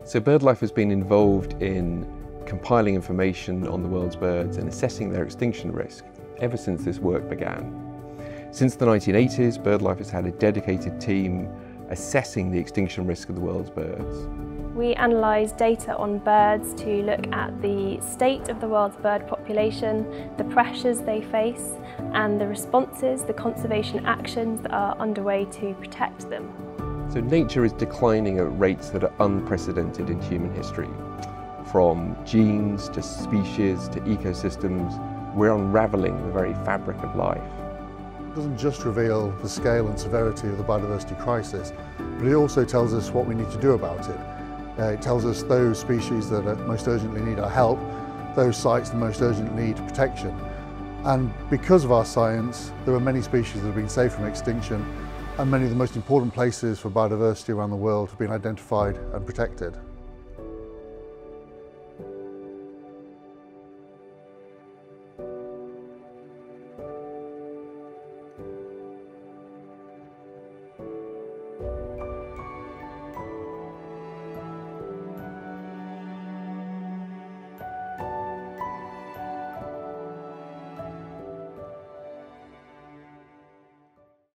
So BirdLife has been involved in compiling information on the world's birds and assessing their extinction risk ever since this work began. Since the 1980s, BirdLife has had a dedicated team assessing the extinction risk of the world's birds. We analyse data on birds to look at the state of the world's bird population, the pressures they face, and the responses, the conservation actions that are underway to protect them. So nature is declining at rates that are unprecedented in human history. From genes to species to ecosystems, we're unravelling the very fabric of life. It doesn't just reveal the scale and severity of the biodiversity crisis, but it also tells us what we need to do about it. It tells us those species that most urgently need our help, those sites that most urgently need protection. And because of our science, there are many species that have been saved from extinction, and many of the most important places for biodiversity around the world have been identified and protected.